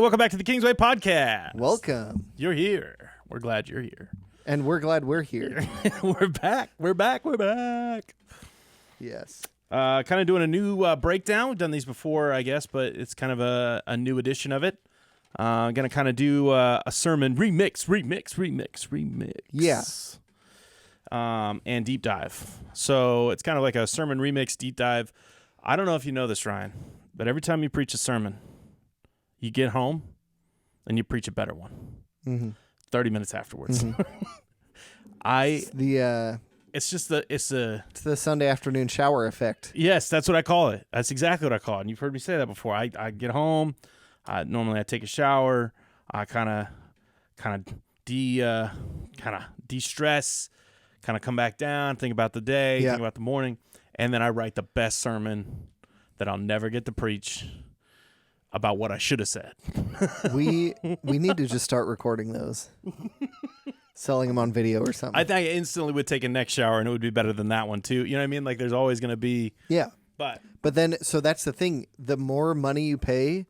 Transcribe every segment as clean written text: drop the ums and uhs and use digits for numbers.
welcome back to the Kingsway Podcast. Welcome. You're here. We're glad you're here. And we're glad we're here. We're back. We're back. Yes. Kind of doing a new breakdown. We've done these before, I guess, but it's kind of a new edition of it. I'm going to kind of do a sermon remix. Yeah. And deep dive. So it's kind of like a sermon remix, deep dive. I don't know if you know this, Ryan, but every time you preach a sermon, you get home and you preach a better one. Mm-hmm. 30 minutes afterwards. Mm-hmm. It's the Sunday afternoon shower effect. Yes, that's what I call it. That's exactly what I call it. And you've heard me say that before. I get home. Normally I take a shower. I kind of de-stress, kind of come back down, think about the day, think about the morning, and then I write the best sermon that I'll never get to preach about what I should have said. We need to just start recording those. Selling them on video or something. I think I instantly would take a next shower and it would be better than that one too. You know what I mean? Like there's always going to be. Yeah. But then, so that's the thing. The more money you pay,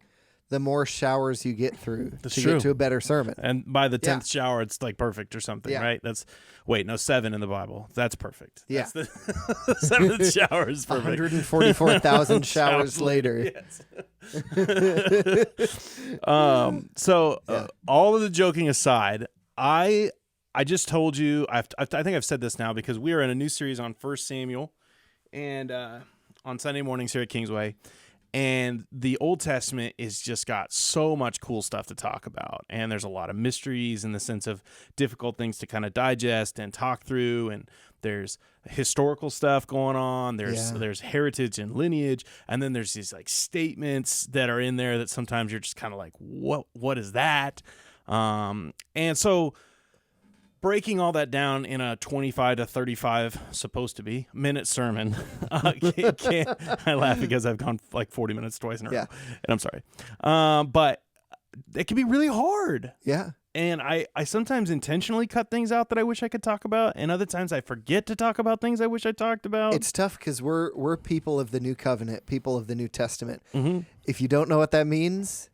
the more showers you get through get to a better sermon. And by the 10th shower, it's like perfect or something, right? 7 in the Bible. That's perfect. Yeah. That's the 7th shower is perfect. 144,000 showers later. Yes. All of the joking aside, I just told you, I think I've said this now because we are in a new series on 1 Samuel and on Sunday mornings here at Kingsway. And the Old Testament is just got so much cool stuff to talk about. And there's a lot of mysteries in the sense of difficult things to kind of digest and talk through. And there's historical stuff going on. There's heritage and lineage. And then there's these like statements that are in there that sometimes you're just kind of like, what is that? And so breaking all that down in a 25 to 35 supposed to be minute sermon, I laugh because I've gone like 40 minutes twice in a row, and I'm sorry. But it can be really hard. Yeah. And I sometimes intentionally cut things out that I wish I could talk about, and other times I forget to talk about things I wish I talked about. It's tough because we're people of the New Covenant, people of the New Testament. Mm-hmm. If you don't know what that means,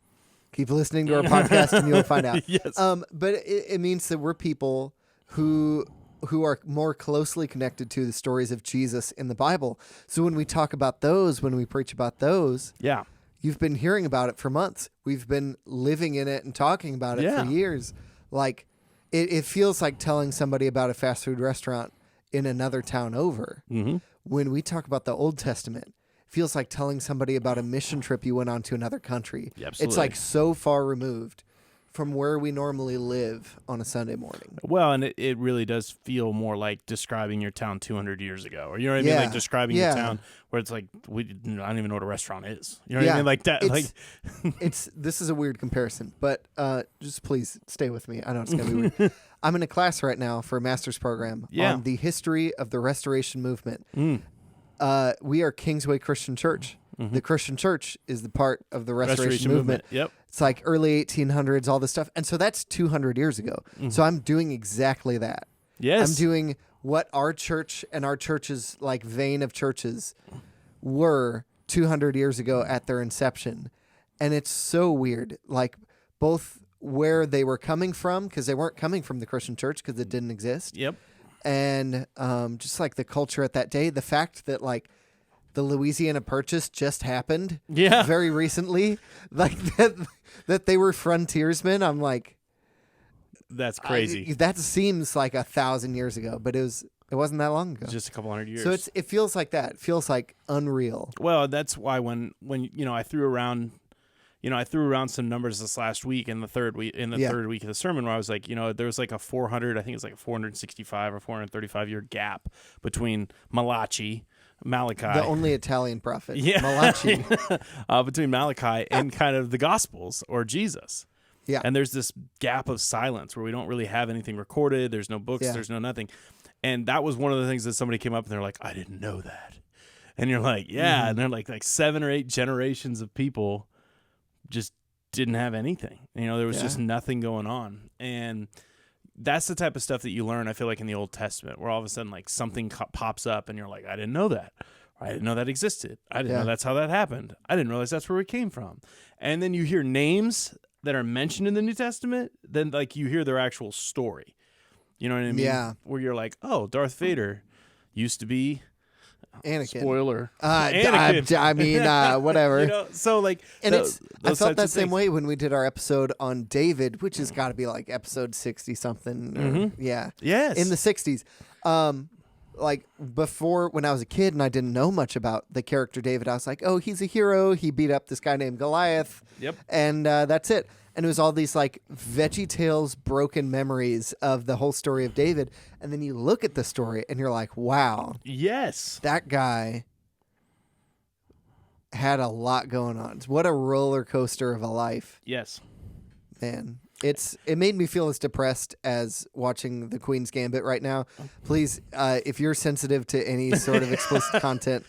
keep listening to our podcast and you'll find out. Yes. But it means that we're people who are more closely connected to the stories of Jesus in the Bible. So when we talk about those, when we preach about those, you've been hearing about it for months. We've been living in it and talking about it for years. Like it feels like telling somebody about a fast food restaurant in another town over. Mm-hmm. When we talk about the Old Testament, it feels like telling somebody about a mission trip you went on to another country. Absolutely. It's like so far removed from where we normally live on a Sunday morning. Well, and it really does feel more like describing your town 200 years ago. Or you know what I mean? Like describing your town where it's like, I don't even know what a restaurant is. You know what I mean? Like that. This is a weird comparison, but just please stay with me. I know it's going to be weird. I'm in a class right now for a master's program on the history of the Restoration Movement. We are Kingsway Christian Church. Mm-hmm. The Christian Church is the part of the Restoration Movement. Yep. It's like early 1800s, all this stuff. And so that's 200 years ago. Mm-hmm. So I'm doing exactly that. Yes. I'm doing what our church and our church's like vein of churches were 200 years ago at their inception. And it's so weird. Like both where they were coming from, because they weren't coming from the Christian church because it didn't exist. Yep. And just like the culture at that day, the fact that like the Louisiana Purchase just happened very recently, like that they were frontiersmen. I'm like, that's crazy. That seems like 1,000 years ago, but it wasn't that long ago. Just a couple hundred years. So it feels like that. It feels like unreal. Well, that's why when I threw around some numbers this last week in the third week of the sermon where I was like, there was like a 465 or 435 year gap between Malachi, the only Italian prophet, Malachi, between Malachi and kind of the Gospels or Jesus. Yeah. And there's this gap of silence where we don't really have anything recorded. There's no books. There's no nothing. And that was one of the things that somebody came up and they're like, I didn't know that. And you're like, yeah. And they're like 7 or 8 generations of people just didn't have anything. There was just nothing going on. And that's the type of stuff that you learn, I feel like, in the Old Testament, where all of a sudden like something pops up and you're like, I didn't know that. I didn't know that existed. I didn't know that's how that happened. I didn't realize that's where we came from. And then you hear names that are mentioned in the New Testament than like you hear their actual story. You know what I mean? Yeah. Where you're like, oh, Darth Vader used to be Anakin. Spoiler. Anakin. I mean, whatever. You know, so like, and I felt that same way when we did our episode on David, which has got to be like episode 60 something. Yeah. Yes. In the 60s. Like before, when I was a kid and I didn't know much about the character David, I was like, oh, he's a hero. He beat up this guy named Goliath. Yep. And that's it. And it was all these like VeggieTales broken memories of the whole story of David. And then you look at the story and you're like, wow. Yes. That guy had a lot going on. What a roller coaster of a life. Yes. Man. It made me feel as depressed as watching The Queen's Gambit right now. Please, if you're sensitive to any sort of explicit content,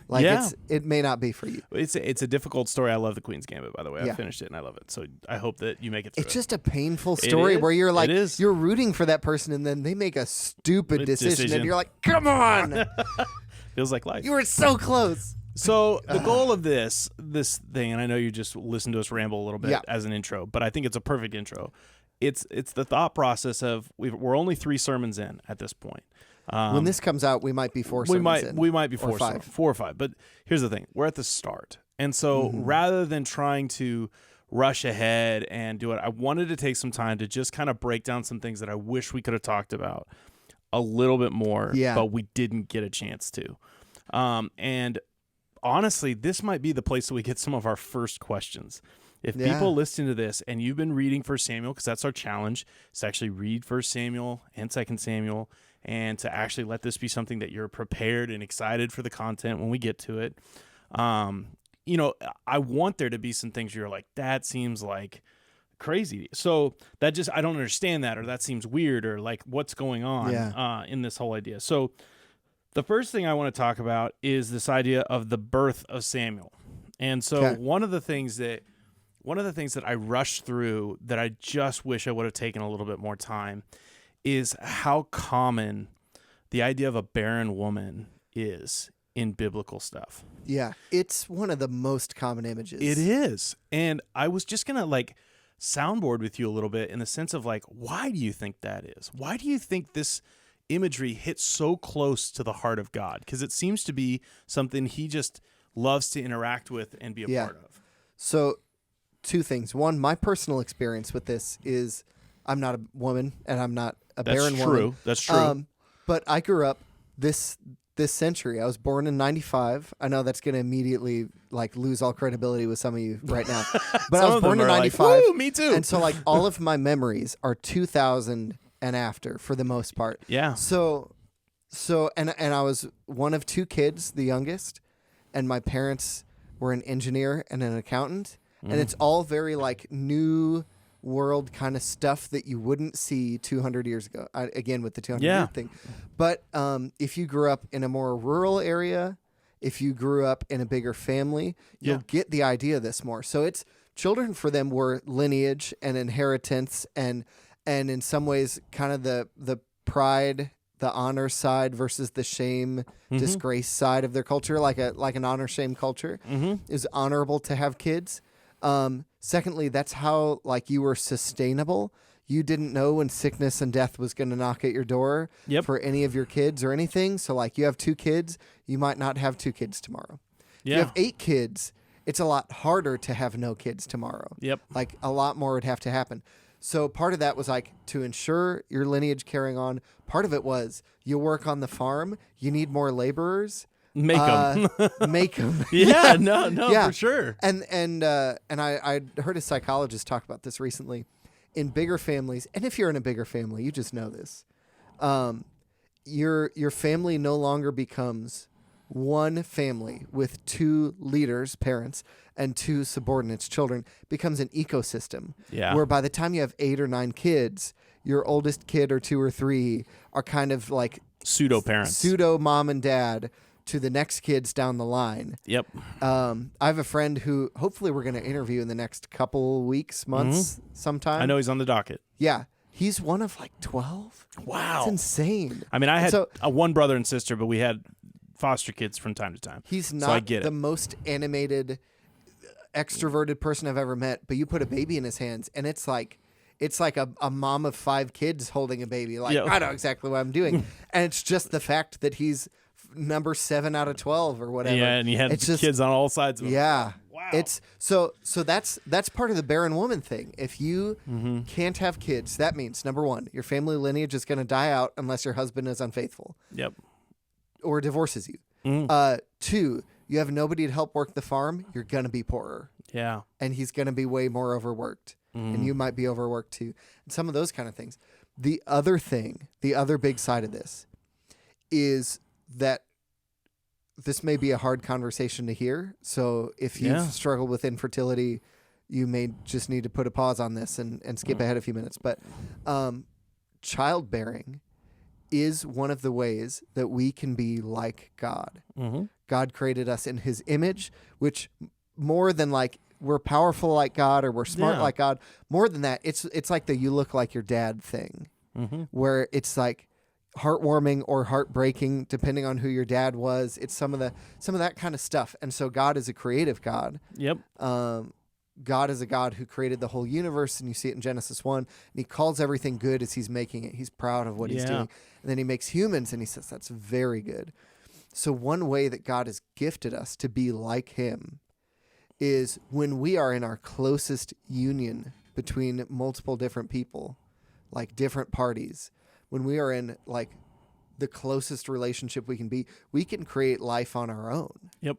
like it may not be for you. It's a difficult story. I love The Queen's Gambit, by the way. I finished it and I love it. So I hope that you make it through. It's just a painful story where you're like, you're rooting for that person and then they make a stupid decision and you're like, come on. Feels like life. You were so close. So the goal of this thing, and I know you just listened to us ramble a little bit as an intro, but I think it's a perfect intro. It's the thought process of we're only 3 sermons in at this point. When this comes out, we might be 4 sermons in. We might be 4 or 5. But here's the thing: we're at the start, and so rather than trying to rush ahead and do it, I wanted to take some time to just kind of break down some things that I wish we could have talked about a little bit more, but we didn't get a chance to. And honestly, this might be the place that we get some of our first questions. If people listen to this and you've been reading 1 Samuel, because that's our challenge, is to actually read 1 Samuel and 2 Samuel, and to actually let this be something that you're prepared and excited for the content when we get to it. You know, I want there to be some things you're like, that seems like crazy. So that just, I don't understand that, or that seems weird, or like what's going on in this whole idea. So the first thing I want to talk about is this idea of the birth of Samuel. And so one of the things that I rushed through that I just wish I would have taken a little bit more time is how common the idea of a barren woman is in biblical stuff. Yeah, it's one of the most common images. It is. And I was just going to like soundboard with you a little bit in the sense of like, why do you think that is? Why do you think this imagery hits so close to the heart of God? Because it seems to be something he just loves to interact with and be a part of. So 2 things. One, my personal experience with this is I'm not a woman and I'm not a barren woman. That's true. But I grew up this century. I was born in 95. I know that's going to immediately like lose all credibility with some of you right now. But I was born in 95. Like, woo, me too. And so like all of my memories are 2000 and after for the most part. Yeah. So and I was one of 2 kids, the youngest, and my parents were an engineer and an accountant. And it's all very like new world kind of stuff that you wouldn't see 200 years ago. Again, with the 200-year thing. But if you grew up in a more rural area, if you grew up in a bigger family, you'll get the idea of this more. So it's children for them were lineage and inheritance and in some ways kind of the pride, the honor side versus the shame, disgrace side of their culture, like an honor shame culture is honorable to have kids. Secondly, that's how like you were sustainable. You didn't know when sickness and death was going to knock at your door for any of your kids or anything. So like you have 2 kids, you might not have 2 kids tomorrow. Yeah. You have 8 kids, it's a lot harder to have no kids tomorrow. Like a lot more would have to happen. So part of that was like to ensure your lineage carrying on. Part of it was you work on the farm, you need more laborers. Make them. Make them. For sure. And I heard a psychologist talk about this recently. In bigger families, and if you're in a bigger family, you just know this. Your family no longer becomes one family with 2 leaders, parents, and 2 subordinates, children. Becomes an ecosystem. Yeah. Where by the time you have 8 or 9 kids, your oldest kid or 2 or 3 are kind of like pseudo parents, pseudo mom and dad to the next kids down the line. Yep. I have a friend who hopefully we're going to interview in the next couple weeks, months, sometime. I know he's on the docket. Yeah. He's one of like 12. Wow. It's insane. I mean, I had one brother and sister, but we had foster kids from time to time. He's not so I get the most animated. extroverted person I've ever met, but you put a baby in his hands and it's like a mom of 5 kids holding a baby. Like, I know exactly what I'm doing. And it's just the fact that he's number 7 out of 12 or whatever. Yeah, and he had kids on all sides of him. Yeah. Wow. It's so that's part of the barren woman thing. If you can't have kids, that means number 1, your family lineage is going to die out unless your husband is unfaithful. Yep. Or divorces you. 2, you have nobody to help work the farm, you're going to be poorer. Yeah. And he's going to be way more overworked. And you might be overworked too. And some of those kind of things. The other thing, the other big side of this is that this may be a hard conversation to hear. So if you've struggled with infertility, you may just need to put a pause on this and skip ahead a few minutes. But childbearing is one of the ways that we can be like God. God created us in his image, which more than like we're powerful like God or we're smart like God, more than that, it's like the you look like your dad thing, where it's like heartwarming or heartbreaking depending on who your dad was. It's some of that kind of stuff. And so God is a creative God. Yep. God is a God who created the whole universe, and you see it in Genesis 1, and he calls everything good as he's making it. He's proud of what he's doing. And then he makes humans, and he says, that's very good. So one way that God has gifted us to be like him is when we are in our closest union between multiple different people, like different parties, when we are in like the closest relationship we can be, we can create life on our own. Yep.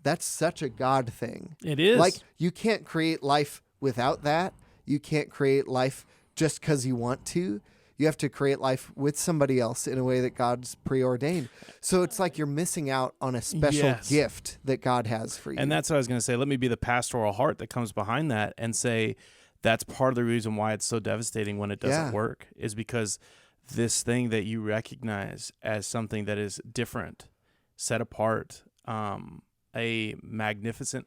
That's such a God thing. It is. Like, you can't create life without that. You can't create life just because you want to. You have to create life with somebody else in a way that God's preordained. So it's like you're missing out on a special gift that God has for you. And that's what I was going to say. Let me be the pastoral heart that comes behind that and say that's part of the reason why it's so devastating when it doesn't work, is because this thing that you recognize as something that is different, set apart, a magnificent,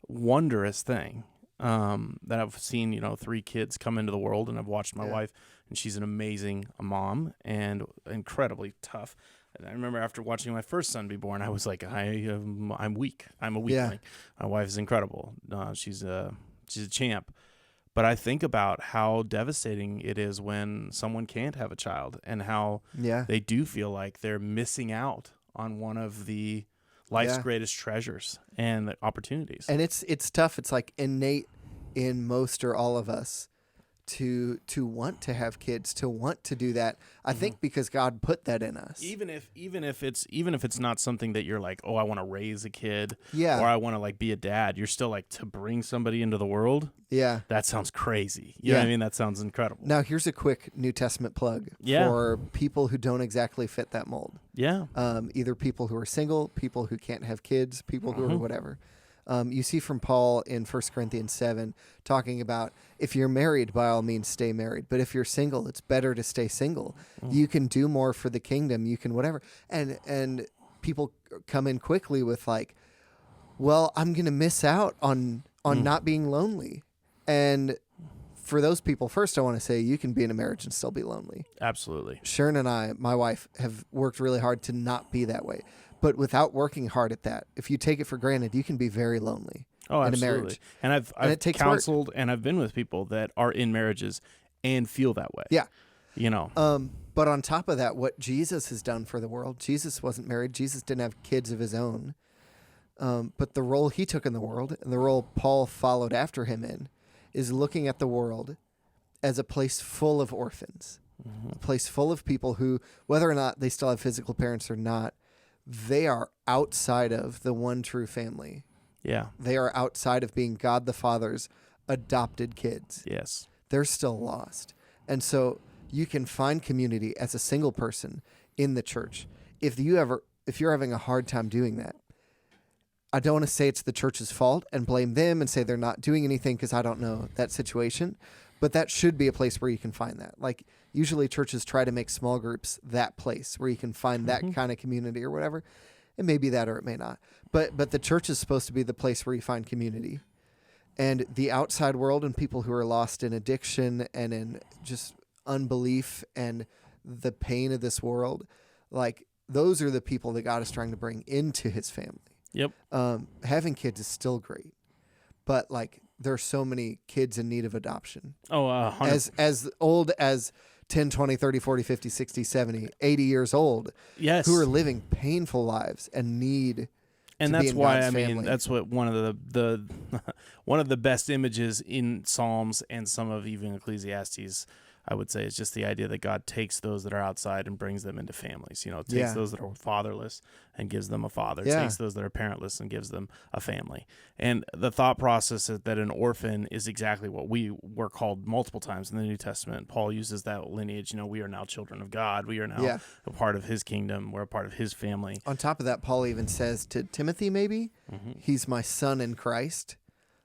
wondrous thing that I've seen, 3 kids come into the world, and I've watched my wife, and she's an amazing mom and incredibly tough. And I remember after watching my first son be born, I was like, I'm weak. I'm a weakling. My wife is incredible. She's a champ. But I think about how devastating it is when someone can't have a child, and how they do feel like they're missing out on one of the life's greatest treasures and opportunities. And it's tough. It's like innate in most or all of us to want to have kids, to want to do that. I think because God put that in us. Even if it's not something that you're like, oh, I want to raise a kid, or I want to like be a dad, you're still like, to bring somebody into the world. Yeah. That sounds crazy. You know what I mean? That sounds incredible. Now here's a quick New Testament plug for people who don't exactly fit that mold. Yeah. Either people who are single, people who can't have kids, people who are whatever. You see from Paul in 1 Corinthians 7 talking about, if you're married, by all means stay married. But if you're single, it's better to stay single. You can do more for the kingdom. You can whatever. And people come in quickly with like, well, I'm going to miss out on not being lonely. And for those people, first I want to say you can be in a marriage and still be lonely. Absolutely. Sharon and I, my wife, have worked really hard to not be that way. But without working hard at that, if you take it for granted, you can be very lonely in a marriage. And I've counseled and I've been with people that are in marriages and feel that way. Yeah. But on top of that, what Jesus has done for the world, Jesus wasn't married. Jesus didn't have kids of his own. But the role he took in the world, and the role Paul followed after him in, is looking at the world as a place full of orphans, a place full of people who, whether or not they still have physical parents or not, they are outside of the one true family. Yeah. They are outside of being God the Father's adopted kids. Yes. They're still lost. And so you can find community as a single person in the church. If you're having a hard time doing that, I don't want to say it's the church's fault and blame them and say they're not doing anything, because I don't know that situation. But that should be a place where you can find that. Like, usually churches try to make small groups that place where you can find that kind of community or whatever. It may be that, or it may not. But the church is supposed to be the place where you find community. And the outside world and people who are lost in addiction and in just unbelief and the pain of this world, like, those are the people that God is trying to bring into his family. Yep. Having kids is still great. but like there's so many kids in need of adoption. Oh, as old as 10, 20, 30, 40, 50, 60, 70, 80 years old. Yes. Who are living painful lives and need and to that's be in why God's I mean family. that's what one of the one of the best images in Psalms and some of even Ecclesiastes, I would say, is just the idea that God takes those that are outside and brings them into families. Takes those that are fatherless and gives them a father. Takes those that are parentless and gives them a family. And the thought process is that an orphan is exactly what we were called multiple times in the New Testament. Paul uses that lineage. We are now children of God. We are now a part of his kingdom. We're a part of his family. On top of that, Paul even says to Timothy, maybe, he's my son in Christ.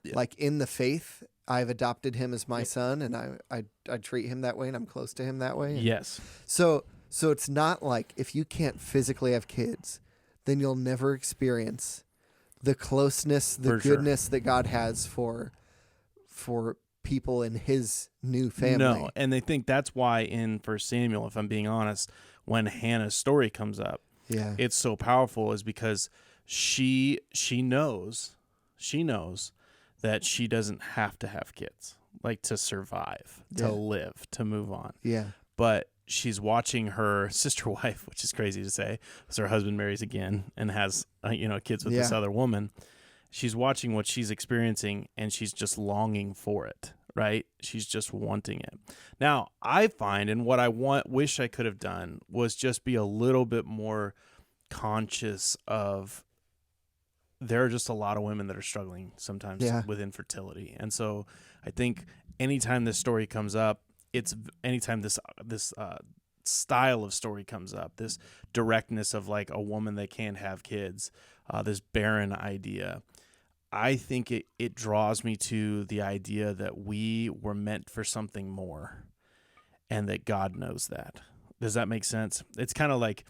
Yeah. Like in the faith, I've adopted him as my son, and I treat him that way, and I'm close to him that way. And yes. So it's not like if you can't physically have kids, then you'll never experience the closeness, the goodness that God has for people in his new family. No, and they think that's why in 1 Samuel, if I'm being honest, when Hannah's story comes up, it's so powerful is because she knows that she doesn't have to have kids, like to survive, to live, to move on. Yeah. But she's watching her sister wife, which is crazy to say, because her husband marries again and has kids with this other woman. She's watching what she's experiencing, and she's just longing for it, right? She's just wanting it. Now, I find, and what I wish I could have done was just be a little bit more conscious of there are just a lot of women that are struggling sometimes with infertility. And so I think anytime this story comes up, anytime this style of story comes up, this directness of like a woman that can't have kids, this barren idea, I think it draws me to the idea that we were meant for something more and that God knows that. Does that make sense? It's kind of like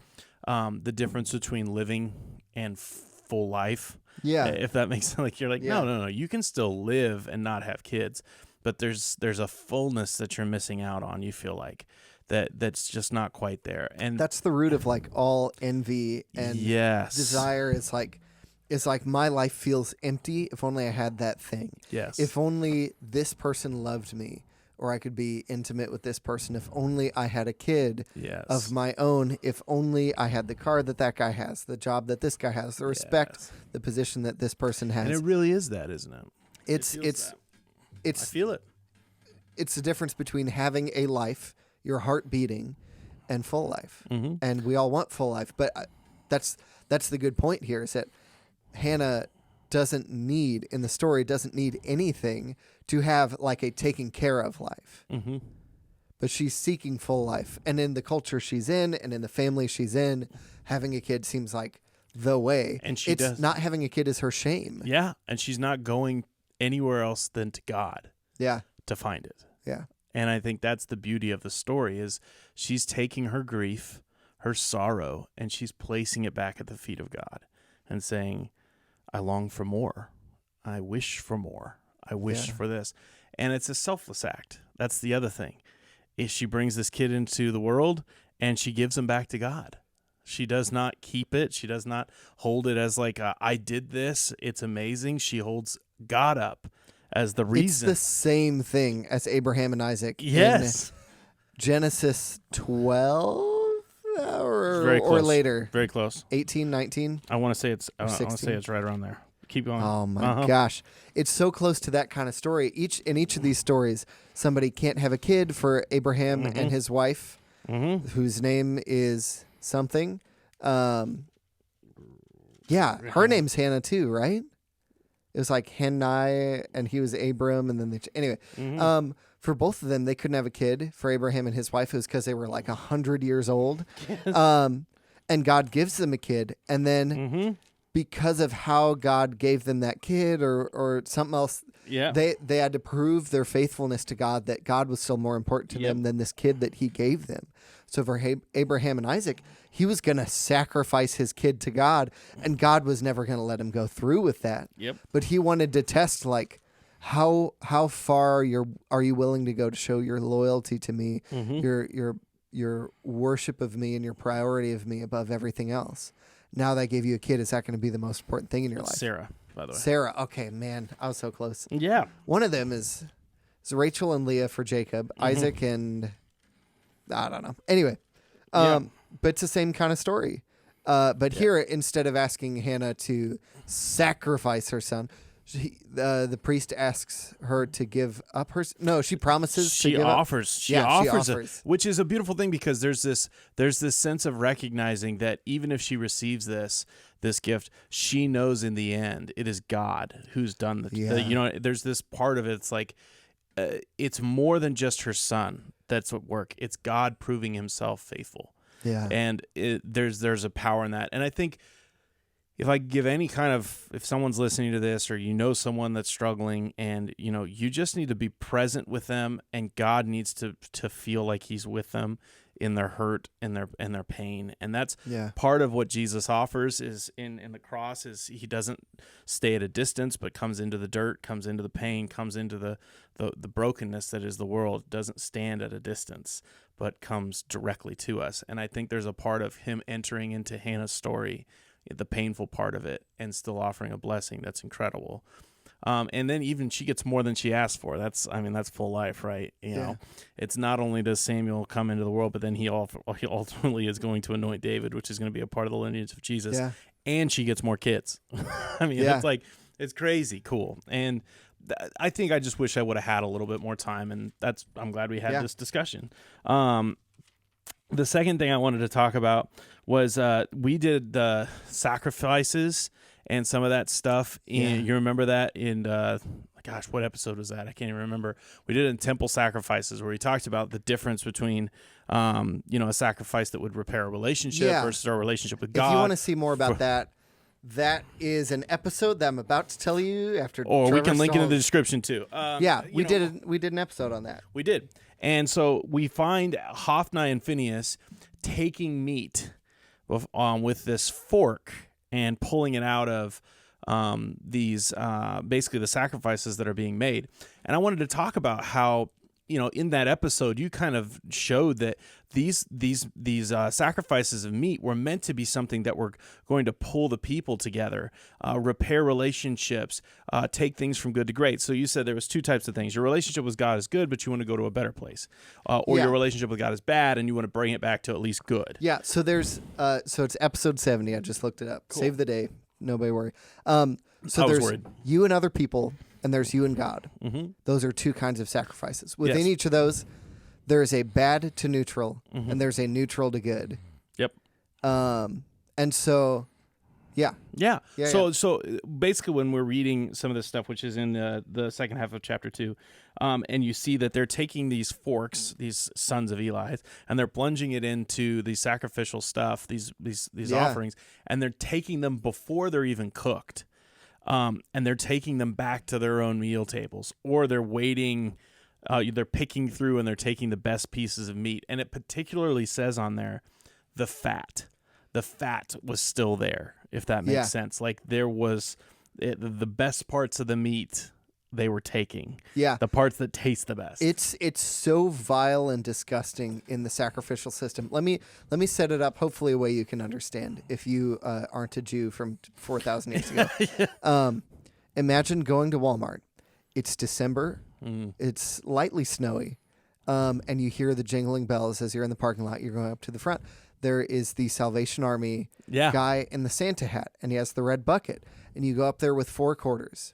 the difference between living and full life. Yeah. If that makes sense. Like you're like, no. You can still live and not have kids, but there's a fullness that you're missing out on. You feel like that's just not quite there. And that's the root of like all envy and desire is like my life feels empty if only I had that thing. Yes. If only this person loved me, or I could be intimate with this person. If only I had a kid of my own. If only I had the car that guy has, the job that this guy has, the respect, the position that this person has. And it really is that, isn't it? It's I feel it. It's the difference between having a life, your heart beating, and full life. Mm-hmm. And we all want full life. But that's the good point here is that Hannah doesn't need anything to have like a taken care of life. Mm-hmm. But she's seeking full life. And in the culture she's in and in the family she's in, having a kid seems like the way. And not having a kid is her shame. Yeah. And she's not going anywhere else than to God. Yeah. To find it. Yeah. And I think that's the beauty of the story is she's taking her grief, her sorrow, and she's placing it back at the feet of God and saying, I long for more. I wish for more. I wish for this. And it's a selfless act. That's the other thing. Is she brings this kid into the world and she gives him back to God. She does not keep it. She does not hold it as like, I did this. It's amazing. She holds God up as the reason. It's the same thing as Abraham and Isaac. Yes. In Genesis 12 or later. Very close. 18, 19. I want to say it's right around there. Keep going. Oh my gosh. It's so close to that kind of story. In each of these stories, somebody can't have a kid for Abraham and his wife, whose name is something. Her name's Hannah too, right? It was like Hannah and he was Abram, and then anyway. For both of them, they couldn't have a kid. For Abraham and his wife, it was because they were like 100 years old. Yes. And God gives them a kid, and then because of how God gave them that kid or something else, they had to prove their faithfulness to God, that God was still more important to them than this kid that he gave them. So for Abraham and Isaac, he was going to sacrifice his kid to God, and God was never going to let him go through with that. Yep. But he wanted to test, like, how far are you willing to go to show your loyalty to me, your worship of me, and your priority of me above everything else. Now that I gave you a kid, is that going to be the most important thing in your life? Sarah. by the way. Sarah. Okay, man, I was so close. Yeah. One of them is Rachel and Leah for Jacob, Isaac and I don't know. Anyway, but it's the same kind of story. But here, instead of asking Hannah to sacrifice her son, the priest asks her to give up her. No, she promises. She to give offers. Up. She yeah, offers, she offers. which is a beautiful thing because there's this sense of recognizing that even if she receives this gift, she knows in the end it is God who's done the. There's this part of it. It's like it's more than just her son that's at work. It's God proving Himself faithful. Yeah, and there's a power in that. And I think if I give any kind of, if someone's listening to this or you know someone that's struggling and you just need to be present with them, and God needs to feel like He's with them in their hurt and their pain. And that's part of what Jesus offers is in the cross is He doesn't stay at a distance, but comes into the dirt, comes into the pain, comes into the brokenness that is the world, doesn't stand at a distance, but comes directly to us. And I think there's a part of Him entering into Hannah's story, the painful part of it, and still offering a blessing that's incredible. And then even she gets more than she asked for. That's full life, right? You know, it's not only does Samuel come into the world, but then he ultimately is going to anoint David, which is going to be a part of the lineage of Jesus. Yeah. And she gets more kids. It's crazy cool. And I think I just wish I would have had a little bit more time, and I'm glad we had this discussion. The second thing I wanted to talk about was we did the sacrifices and some of that stuff. You remember that in, what episode was that? I can't even remember. We did it in Temple Sacrifices, where we talked about the difference between, a sacrifice that would repair a relationship versus our relationship with God. If you want to see more about that is an episode that I'm about to tell you after. Or we can link it in the description too. We did an episode on that. We did. And so we find Hophni and Phinehas taking meat with this fork and pulling it out of these basically the sacrifices that are being made. And I wanted to talk about how, in that episode, you kind of showed that these sacrifices of meat were meant to be something that were going to pull the people together, repair relationships, take things from good to great. So you said there was two types of things. Your relationship with God is good, but you want to go to a better place. Your relationship with God is bad, and you want to bring it back to at least good. Yeah, so there's it's episode 70. I just looked it up. Cool. Save the day. Nobody worry. So there's worried. You and other people, and there's you and God. Mm-hmm. Those are two kinds of sacrifices. Within each of those, there is a bad to neutral, and there's a neutral to good. Yep. And so, yeah. So basically, when we're reading some of this stuff, which is in the second half of chapter 2, and you see that they're taking these forks, these sons of Eli, and they're plunging it into the sacrificial stuff, these offerings, and they're taking them before they're even cooked. And they're taking them back to their own meal tables, or they're waiting, they're picking through and they're taking the best pieces of meat. And it particularly says on there, the fat was still there, if that makes sense. Like there was the best parts of the meat they were taking. Yeah. The parts that taste the best. It's so vile and disgusting in the sacrificial system. Let me set it up hopefully a way you can understand if you aren't a Jew from 4,000 years ago. Imagine going to Walmart. It's December. It's lightly snowy. And you hear the jingling bells as you're in the parking lot. You're going up to the front. There is the Salvation Army guy in the Santa hat, and he has the red bucket. And you go up there with 4 quarters.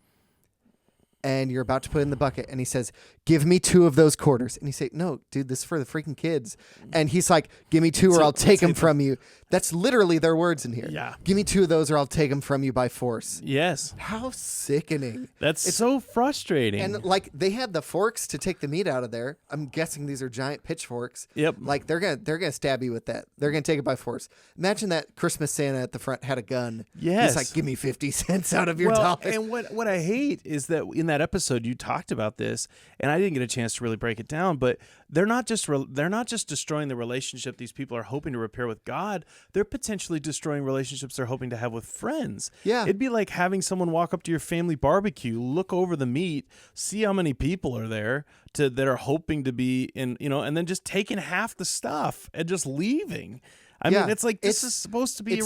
And you're about to put it in the bucket, and he says, "Give me 2 of those quarters." And you say, "No, dude, this is for the freaking kids." And he's like, "Give me 2 or I'll take them from you." That's literally their words in here. Yeah. "Give me 2 of those or I'll take them from you by force." Yes. How sickening. It's so frustrating. And like they had the forks to take the meat out of there. I'm guessing these are giant pitchforks. Yep. Like they're gonna stab you with that. They're gonna take it by force. Imagine that Christmas Santa at the front had a gun. Yes. He's like, "Give me 50 cents out of your dollar." And what I hate is that in that episode you talked about this, and I didn't get a chance to really break it down, but they're not just destroying the relationship these people are hoping to repair with God. They're potentially destroying relationships they're hoping to have with friends. Yeah. It'd be like having someone walk up to your family barbecue, look over the meat, see how many people are there that are hoping to be in, and then just taking half the stuff and just leaving. I mean, it's like this is supposed to be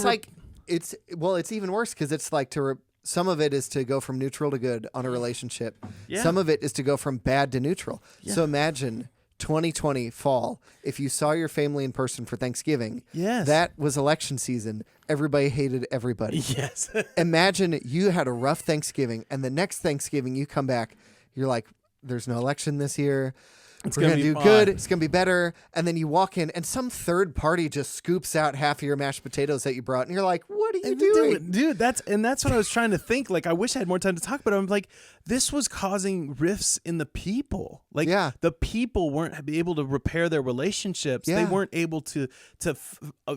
it's even worse because it's like some of it is to go from neutral to good on a relationship. Yeah. Some of it is to go from bad to neutral. Yeah. So imagine 2020 fall, if you saw your family in person for Thanksgiving, yes, that was election season. Everybody hated everybody. Yes. Imagine you had a rough Thanksgiving, and the next Thanksgiving you come back, you're like, there's no election this year. We're going to do good. It's going to be better. And then you walk in and some third party just scoops out half of your mashed potatoes that you brought. And you're like, what are you doing? Dude, that's what I was trying to think. Like, I wish I had more time to talk, but I'm like, this was causing rifts in the people. Like, the people weren't able to repair their relationships. Yeah. They weren't able to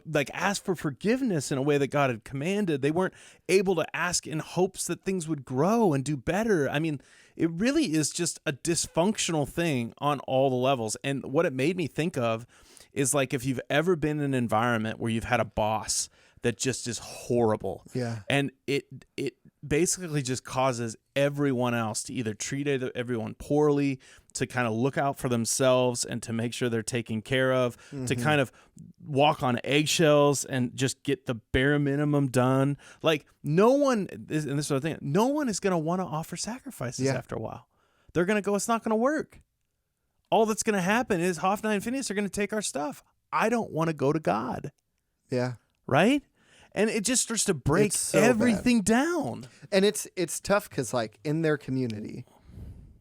like ask for forgiveness in a way that God had commanded. They weren't able to ask in hopes that things would grow and do better. I mean, it really is just a dysfunctional thing on all the levels. And what it made me think of is like if you've ever been in an environment where you've had a boss that just is horrible. Yeah. And it basically just causes everyone else to either treat everyone poorly, to kind of look out for themselves and to make sure they're taken care of, to kind of walk on eggshells and just get the bare minimum done. Like no one, and this is what I think, no one is going to want to offer sacrifices after a while. They're going to go, it's not going to work. All that's going to happen is Hophni and Phinehas are going to take our stuff. I don't want to go to God. Yeah. Right? And it just starts to break everything down. And it's tough because, like, in their community,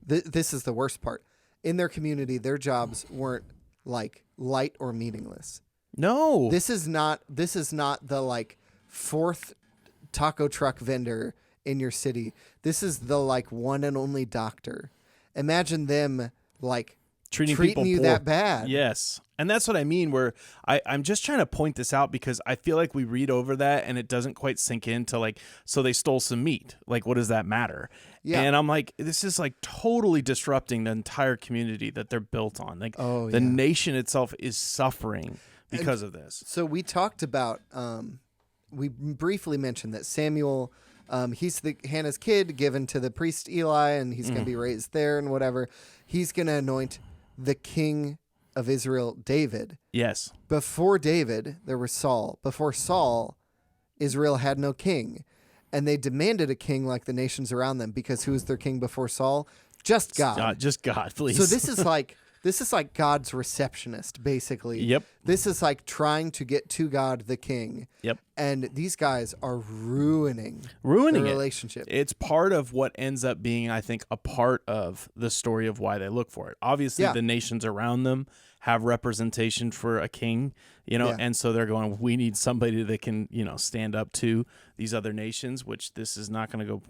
this is the worst part. In their community, their jobs weren't, like, light or meaningless. No. This is not the, like, fourth taco truck vendor in your city. This is the, like, one and only doctor. Imagine them, like, treating you poor. That bad. Yes. And that's what I mean, where I'm just trying to point this out because I feel like we read over that and it doesn't quite sink into like, so they stole some meat. Like, what does that matter? Yeah. And I'm like, this is like totally disrupting the entire community that they're built on. Like the nation itself is suffering because of this. So we talked about, we briefly mentioned that Samuel, he's Hannah's kid given to the priest Eli, and he's going to be raised there and whatever. He's going to anoint the king of Israel, David. Yes. Before David, there was Saul. Before Saul, Israel had no king. And they demanded a king like the nations around them because who was their king before Saul? Just God. Just God, please. So this is like God's receptionist, basically. Yep. This is like trying to get to God, the king. Yep. And these guys are ruining the relationship. It's part of what ends up being, I think, a part of the story of why they look for it. Obviously, the nations around them have representation for a king, and so they're going, we need somebody that can, stand up to these other nations, which this is not going to go.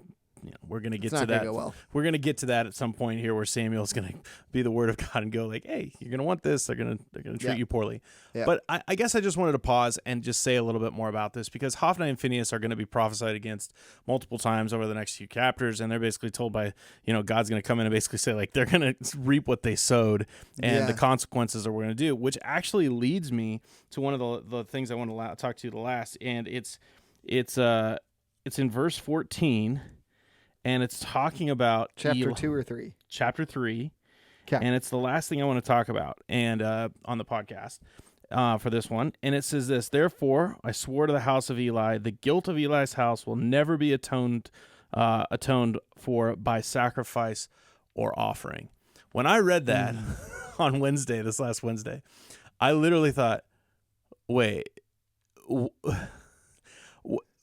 We're going to get to that. We're going to get to that at some point here where Samuel's going to be the word of God and go like, hey, you're going to want this. They're going to treat you poorly. Yeah. But I guess I just wanted to pause and just say a little bit more about this because Hophni and Phinehas are going to be prophesied against multiple times over the next few chapters. And they're basically told by, God's going to come in and basically say like, they're going to reap what they sowed and the consequences are what we're going to do, which actually leads me to one of the things I want to talk to you the last. And it's in verse 14. And it's talking about chapter 2 or 3. Chapter 3. Okay. And it's the last thing I want to talk about and on the podcast for this one. And it says this, therefore, I swore to the house of Eli, the guilt of Eli's house will never be atoned for by sacrifice or offering. When I read that on this last Wednesday, I literally thought, wait,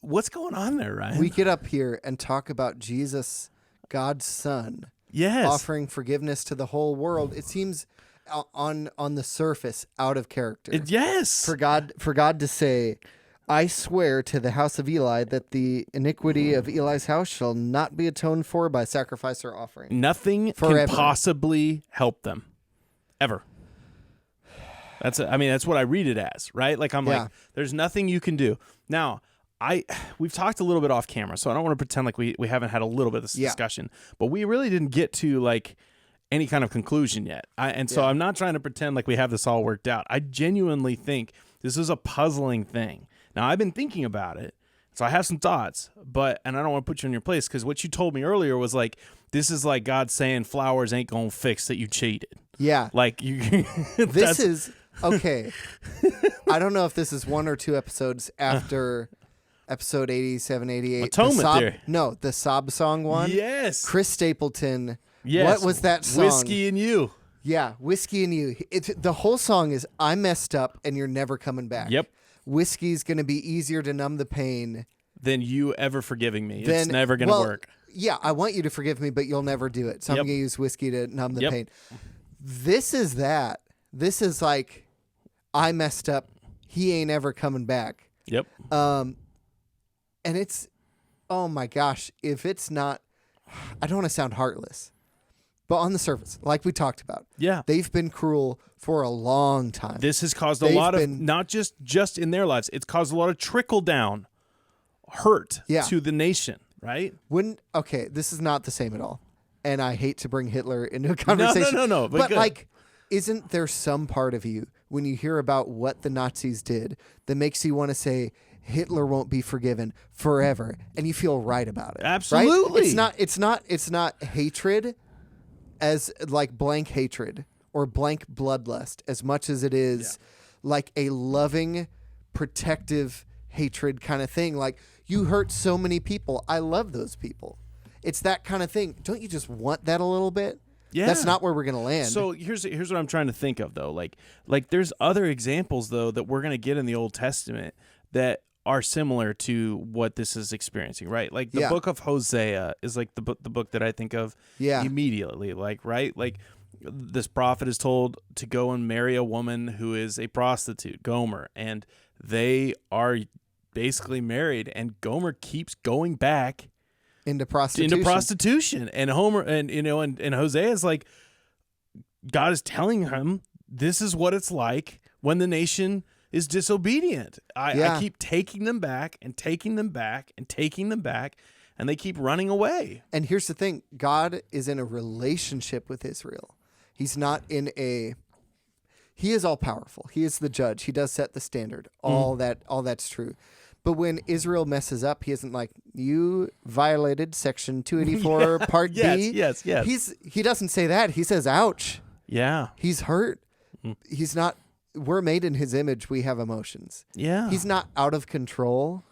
what's going on there, Ryan? We get up here and talk about Jesus, God's son, offering forgiveness to the whole world. It seems on the surface out of character. Yes. For God to say, I swear to the house of Eli that the iniquity of Eli's house shall not be atoned for by sacrifice or offering. Nothing can possibly help them. Ever. That's what I read it as, right? Like like, there's nothing you can do. Now, we've talked a little bit off camera, so I don't want to pretend like we haven't had a little bit of this discussion, but we really didn't get to like any kind of conclusion yet. So I'm not trying to pretend like we have this all worked out. I genuinely think this is a puzzling thing. Now I've been thinking about it, so I have some thoughts, and I don't want to put you in your place because what you told me earlier was like, this is like God saying flowers ain't gonna fix that you cheated. Yeah. Like you, this is okay. I don't know if this is 1 or 2 episodes after episode 87, 88. Atonement Theory. No, the sob song one. Yes. Chris Stapleton. Yes. What was that song? Whiskey and You. Yeah, Whiskey and You. The whole song is, I messed up and you're never coming back. Yep. Whiskey's going to be easier to numb the pain than you ever forgiving me. It's never going to work. Yeah, I want you to forgive me, but you'll never do it. So I'm going to use whiskey to numb the pain. This is that. This is like, I messed up. He ain't ever coming back. Yep. And it's, oh my gosh, if it's not, I don't want to sound heartless, but on the surface, like we talked about, they've been cruel for a long time. This has caused a lot of, not just in their lives, it's caused a lot of trickle down hurt to the nation, right? Okay, this is not the same at all. And I hate to bring Hitler into a conversation. No. But like, isn't there some part of you when you hear about what the Nazis did that makes you want to say Hitler won't be forgiven forever, and you feel right about it? Absolutely. Right? It's not hatred as like blank hatred or blank bloodlust as much as it is like a loving, protective hatred kind of thing. Like, you hurt so many people. I love those people. It's that kind of thing. Don't you just want that a little bit? Yeah. That's not where we're going to land. So here's what I'm trying to think of, though. Like there's other examples, though, that we're going to get in the Old Testament that are similar to what this is experiencing, right? Like the book of Hosea is like the book that I think of immediately. Like, right? Like this prophet is told to go and marry a woman who is a prostitute, Gomer, and they are basically married, and Gomer keeps going back into prostitution. And Homer and Hosea is like, God is telling him this is what it's like when the nation is disobedient. I keep taking them back and taking them back and taking them back, and they keep running away. And here's the thing: God is in a relationship with Israel. He's not in a. He is all powerful. He is the judge. He does set the standard. All that's true. But when Israel messes up, he isn't like, you violated Section 284, Part B. Yes. He doesn't say that. He says, ouch. Yeah. He's hurt. He's not. We're made in his image. We have emotions. Yeah. He's not out of control,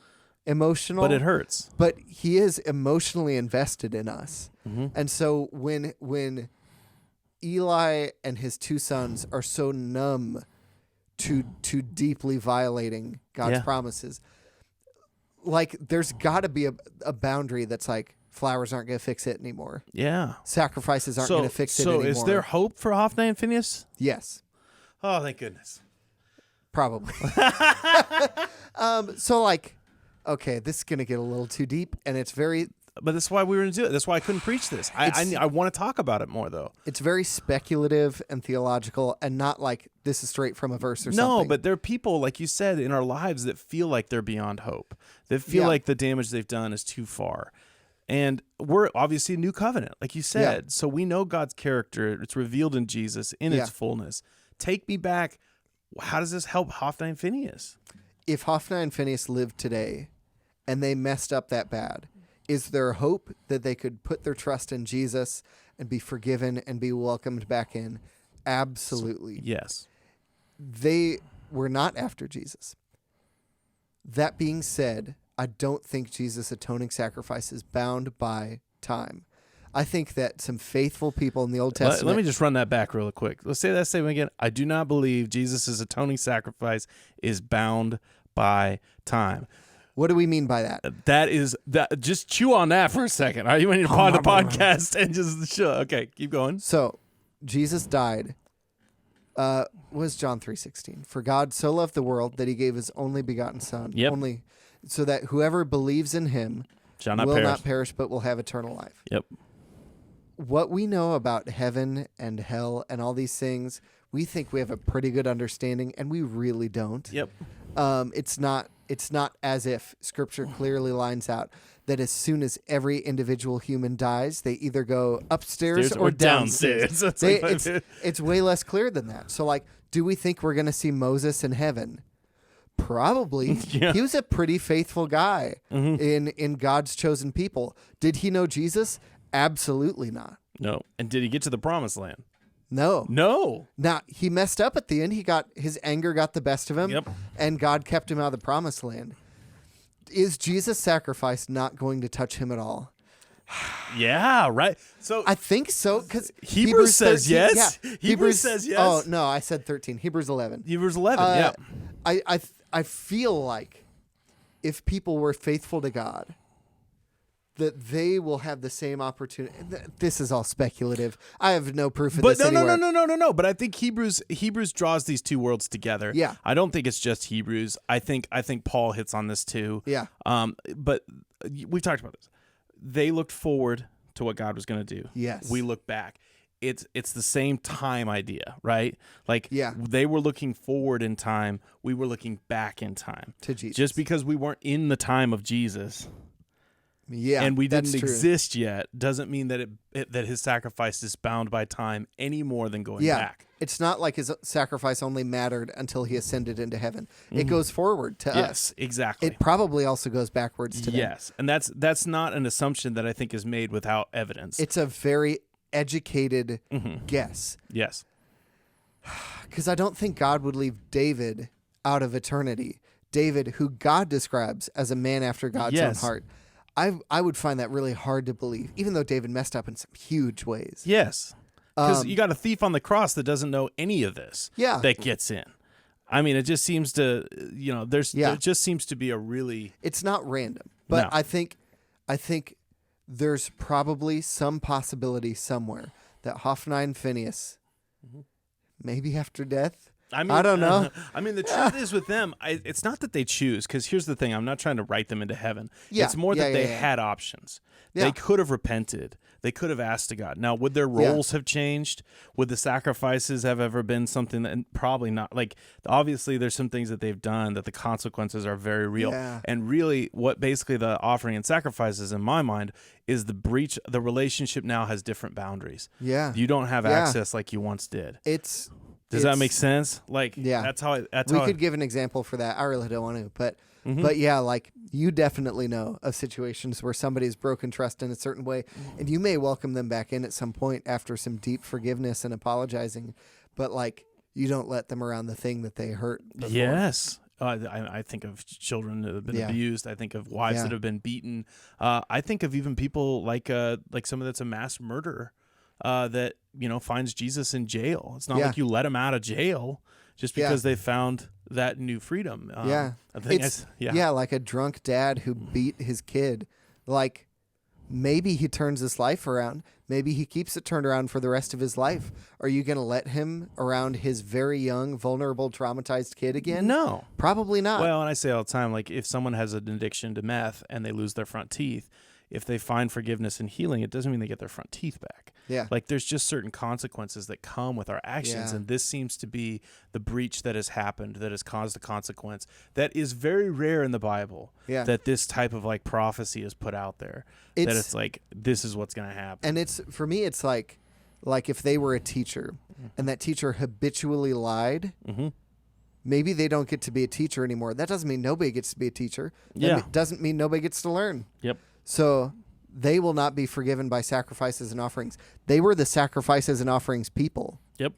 emotional. But it hurts. But he is emotionally invested in us. Mm-hmm. And so when Eli and his two sons are so numb to deeply violating God's promises, like, there's got to be a boundary that's like, flowers aren't going to fix it anymore. Yeah. Sacrifices aren't going to fix it anymore. So is there hope for Hophni and Phinehas? Yes. Oh, thank goodness. Probably. So, like, okay, this is going to get a little too deep, and it's very... But that's why we were going to do it. That's why I couldn't preach this. I want to talk about it more, though. It's very speculative and theological, and not like this is straight from a verse or something. No, but there are people, like you said, in our lives that feel like they're beyond hope, that feel like the damage they've done is too far. And we're obviously a new covenant, like you said. Yeah. So we know God's character. It's revealed in Jesus in its fullness. Take me back. How does this help Hophni and Phinehas? If Hophni and Phinehas lived today and they messed up that bad, is there hope that they could put their trust in Jesus and be forgiven and be welcomed back in? Absolutely. Yes. They were not after Jesus. That being said, I don't think Jesus' atoning sacrifice is bound by time. I think that some faithful people in the Old Testament... Let me just run that back real quick. Let's say that statement again. I do not believe Jesus' atoning sacrifice is bound by time. What do we mean by that? That just chew on that for a second. All right, you want to pause the podcast and just chill. Okay, keep going. So, Jesus died. Was John 3:16? For God so loved the world that he gave his only begotten Son. Yep. Only so that whoever believes in him will not perish but will have eternal life. Yep. What we know about heaven and hell and all these things, we think we have a pretty good understanding, and we really don't. Yep. It's not as if Scripture clearly lines out that as soon as every individual human dies, they either go upstairs or downstairs. It's way less clear than that. So, like, do we think we're going to see Moses in heaven? Probably. Yeah. He was a pretty faithful guy in God's chosen people. Did he know Jesus? Absolutely not. No. And did he get to the promised land? No. Now, he messed up at the end. His anger got the best of him, and God kept him out of the promised land. Is Jesus' sacrifice not going to touch him at all? Yeah, right. So I think so, because Hebrews says 13, yes. Yeah, Hebrews says yes. Oh no, I said 13. Hebrews 11. Hebrews 11. Yeah. I feel like if people were faithful to God, that they will have the same opportunity. This is all speculative. I have no proof of this anywhere. No. But I think Hebrews draws these two worlds together. Yeah. I don't think it's just Hebrews. I think Paul hits on this too. Yeah. But we've talked about this. They looked forward to what God was going to do. Yes. We look back. It's the same time idea, right? Like, yeah. They were looking forward in time. We were looking back in time. To Jesus. Just because we weren't in the time of Jesus. Yeah, and we didn't that's true. exist yet doesn't mean that that his sacrifice is bound by time any more than going back. It's not like his sacrifice only mattered until he ascended into heaven. It goes forward to us. Yes, exactly. It probably also goes backwards to them. Yes, and that's not an assumption that I think is made without evidence. It's a very educated guess. Yes. Because I don't think God would leave David out of eternity. David, who God describes as a man after God's own heart. I would find that really hard to believe, even though David messed up in some huge ways. Yes. Because you got a thief on the cross that doesn't know any of this that gets in. I mean, it just seems to, there just seems to be a really... It's not random, but No. I think there's probably some possibility somewhere that Hophni and Phinehas, maybe after death... I don't know. I mean, the truth is with them, it's not that they choose, because here's the thing. I'm not trying to write them into heaven. Yeah. It's more that they had options. Yeah. They could have repented. They could have asked to God. Now, would their roles have changed? Would the sacrifices have ever been something that, probably not. Like, obviously, there's some things that they've done that the consequences are very real. Yeah. And really, what basically the offering and sacrifices, in my mind, is the breach. The relationship now has different boundaries. Yeah. You don't have access like you once did. Does that make sense? Like, that's how we could give an example for that. I really don't want to, but yeah, like you definitely know of situations where somebody's broken trust in a certain way, and you may welcome them back in at some point after some deep forgiveness and apologizing, but like you don't let them around the thing that they hurt before. Yes. I think of children that have been abused. I think of wives that have been beaten. I think of even people like someone that's a mass murderer. That finds Jesus in jail. It's not like you let him out of jail just because they found that new freedom. Like a drunk dad who beat his kid. Like maybe he turns his life around. Maybe he keeps it turned around for the rest of his life. Are you going to let him around his very young, vulnerable, traumatized kid again? No, probably not. Well, and I say all the time, like if someone has an addiction to meth and they lose their front teeth, if they find forgiveness and healing, it doesn't mean they get their front teeth back. Yeah. Like there's just certain consequences that come with our actions. And this seems to be the breach that has happened, that has caused a consequence that is very rare in the Bible. Yeah. That this type of like prophecy is put out there. That it's like, this is what's going to happen. And for me, it's like if they were a teacher and that teacher habitually lied, maybe they don't get to be a teacher anymore. That doesn't mean nobody gets to be a teacher. That doesn't mean nobody gets to learn. Yep. So they will not be forgiven by sacrifices and offerings. They were the sacrifices and offerings people. Yep.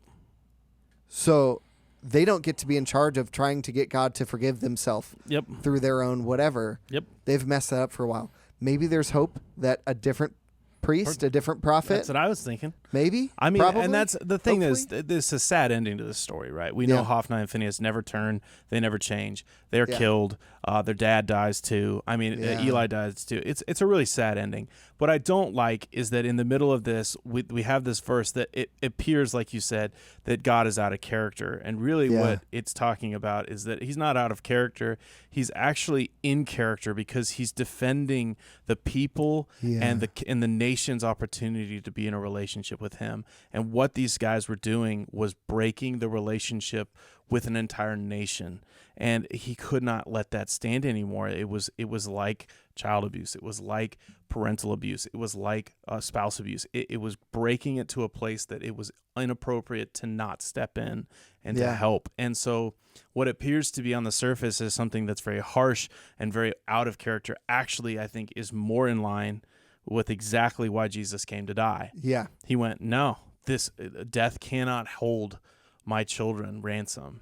So they don't get to be in charge of trying to get God to forgive themselves through their own whatever. Yep. They've messed that up for a while. Maybe there's hope that a different priest, a different prophet. That's what I was thinking. Maybe. I mean, probably, and that's the thing hopefully. is, this is a sad ending to this story, right? We know Hophni and Phinehas never turn. They never change. They're killed. Their dad dies too. I mean, Eli dies too. It's a really sad ending. What I don't like is that in the middle of this, we have this verse that it appears, like you said, that God is out of character. And really what it's talking about is that he's not out of character. He's actually in character because he's defending the people and the nation's opportunity to be in a relationship with him. And what these guys were doing was breaking the relationship with an entire nation. And he could not let that stand anymore. It was like child abuse. It was like parental abuse. It was like spouse abuse. It was breaking it to a place that it was inappropriate to not step in and to help. And so what appears to be on the surface is something that's very harsh and very out of character, actually, I think, is more in line with exactly why Jesus came to die. Yeah. He went, no, this death cannot hold my children ransom.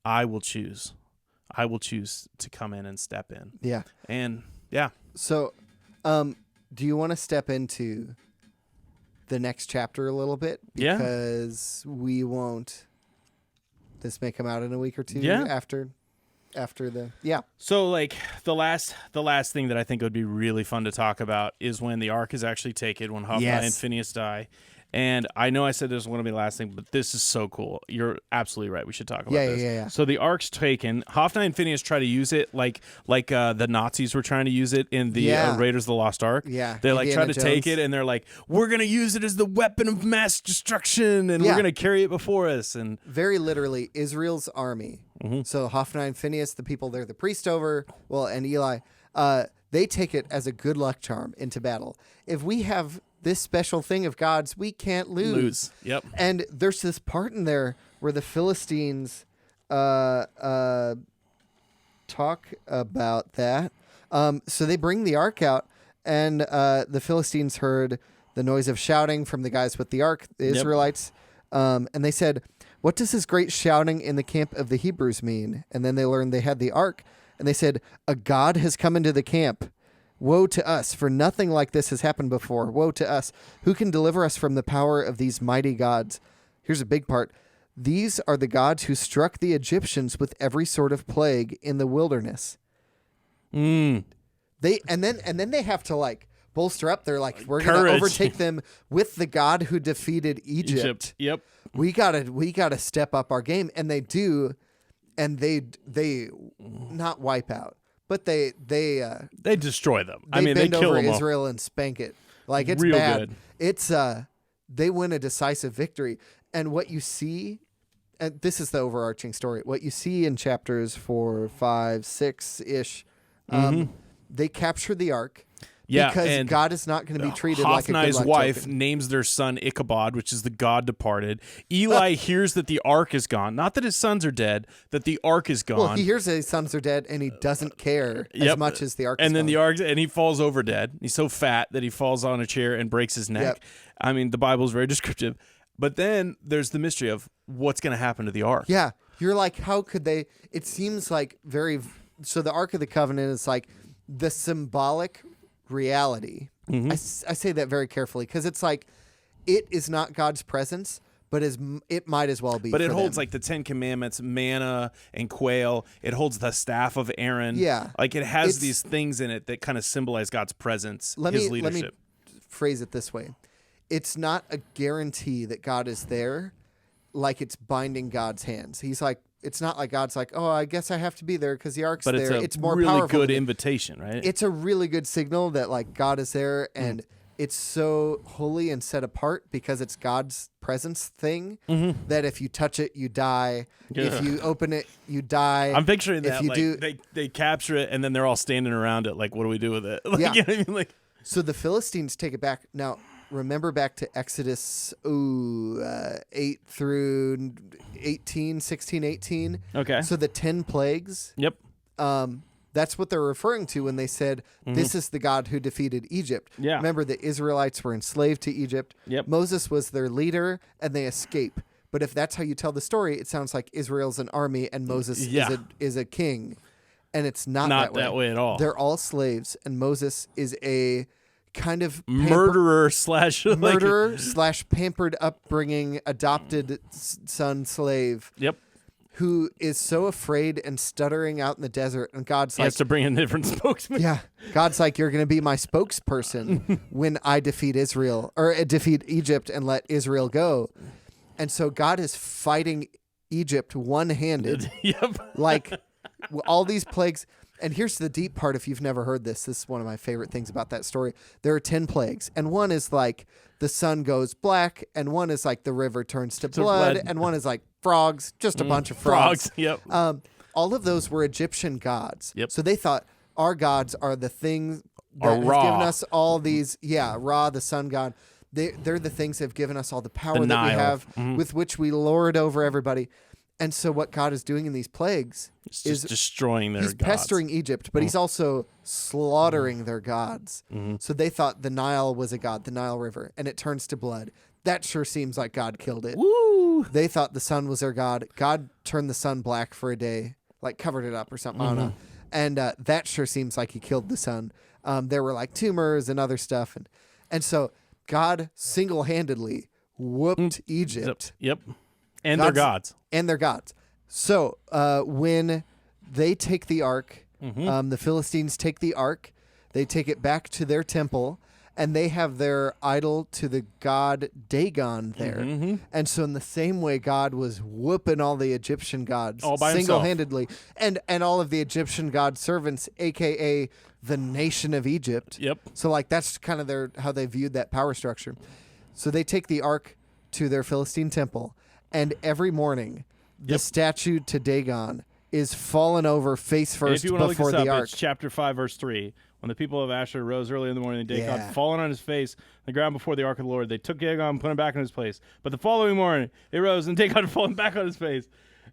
I will choose. I will choose to come in and step in. Yeah. And yeah. So, do you want to step into the next chapter a little bit? Because we won't. This may come out in a week or two after the So like the last thing that I think would be really fun to talk about is when the ark is actually taken, when Hophni and Phinehas die. And I know I said this was going to be the last thing, but this is so cool. You're absolutely right. We should talk about this. Yeah. So the ark's taken. Hophni and Phinehas try to use it like the Nazis were trying to use it in the Raiders of the Lost Ark. Yeah. They like try to take it, and they're like, we're going to use it as the weapon of mass destruction, and we're going to carry it before us. And very literally, Israel's army. Mm-hmm. So Hophni and Phinehas, the people they're the priest over, and Eli, they take it as a good luck charm into battle. If we have this special thing of God's, we can't lose. Yep. And there's this part in there where the Philistines talk about that. So they bring the ark out, and the Philistines heard the noise of shouting from the guys with the ark, the Israelites, and they said, "What does this great shouting in the camp of the Hebrews mean?" And then they learned they had the ark, and they said, "A god has come into the camp. Woe to us, for nothing like this has happened before. Woe to us. Who can deliver us from the power of these mighty gods?" Here's a big part. "These are the gods who struck the Egyptians with every sort of plague in the wilderness." They and then they have to like bolster up. They're like, we're going to overtake them with the God who defeated Egypt. Yep. We gotta step up our game, and they do, and they not wipe out. But they destroy them. They bend kill over Israel and spank it. Like it's real bad. Good. It's they win a decisive victory. And what you see, and this is the overarching story. What you see in chapters 4, 5, 6 ish, they capture the ark. Yeah, because and God is not going to be treated like a good Hophni's luck wife token. names their son Ichabod, which is the god departed. Eli hears that the ark is gone. Not that his sons are dead, that the ark is gone. Well, he hears that his sons are dead, and he doesn't care as much as the ark is And then gone. the ark, and he falls over dead. He's so fat that he falls on a chair and breaks his neck. Yep. The Bible is very descriptive. But then there's the mystery of what's going to happen to the ark. Yeah. You're like, how could they? It seems like so the Ark of the Covenant is like the symbolic reality. Mm-hmm. I say that very carefully because it's like it is not God's presence, but it might as well be. But it for holds them. like the 10 Commandments, manna and quail. It holds the staff of Aaron. Yeah. Like it has these things in it that kind of symbolize God's presence, his leadership. Let me phrase it this way. It's not a guarantee that God is there, like it's binding God's hands. He's like, it's not like God's like, oh, I guess I have to be there because the ark's but there. It's more really powerful good invitation, right? It's a really good signal that like God is there, and it's so holy and set apart because it's God's presence thing that if you touch it, you die. Yeah. If you open it, you die. I'm picturing that. If you like, they capture it and then they're all standing around it. Like, what do we do with it? Like, Yeah. You know what I mean? Like, So the Philistines take it back. Now, remember back to Exodus 8 through 18, 16, 18. okay. So the 10 plagues, Yep. that's what they're referring to when they said, this is the God who defeated Egypt. Yeah. Remember, the Israelites were enslaved to Egypt. Yep. Moses was their leader, and they escape. But if that's how you tell the story, it sounds like Israel's an army and Moses is a king. And it's not that way at all. They're all slaves, and Moses is a kind of Murderer slash pampered upbringing, adopted son slave. Yep. Who is so afraid and stuttering out in the desert, and God's He like, has to bring in different spokesmen. yeah, God's like, you're going to be my spokesperson when I defeat Israel or defeat Egypt and let Israel go. And so God is fighting Egypt one-handed, Yep. like all these plagues. And here's the deep part. If you've never heard this is one of my favorite things about that story. There are 10 plagues, and one is like the sun goes black, and one is like the river turns to blood, and one is like frogs, just a bunch of frogs. Yep. All of those were Egyptian gods. Yep. So they thought our gods are the things that Are have Ra. given us all these. Yeah, Ra, the sun god. They're the things that have given us all the power The that we Nile. have, with which we lord over everybody. And so what God is doing in these plagues It's is just destroying their he's gods. pestering Egypt, but he's also slaughtering their gods. So they thought the Nile was a god, the Nile River, and it turns to blood. That sure seems like God killed it. Woo! They thought the sun was their god. God turned the sun black for a day, like covered it up or something. I don't know. And that sure seems like he killed the sun. There were like tumors and other stuff. And so God single-handedly whooped Egypt. Yep. And their gods. And their gods. So when they take the ark, the Philistines take the ark, they take it back to their temple, and they have their idol to the god Dagon there. And so in the same way, God was whooping all the Egyptian gods all by single-handedly. And all of the Egyptian god servants, a.k.a. the nation of Egypt. Yep. So like that's kind of how they viewed that power structure. So they take the ark to their Philistine temple, and every morning the statue to Dagon is fallen over face first before the ark. It's chapter 5, verse 3. When the people of Asher rose early in the morning, Dagon had fallen on his face on the ground before the ark of the Lord. They took Dagon and put him back in his place. But the following morning, he rose, and Dagon had fallen back on his face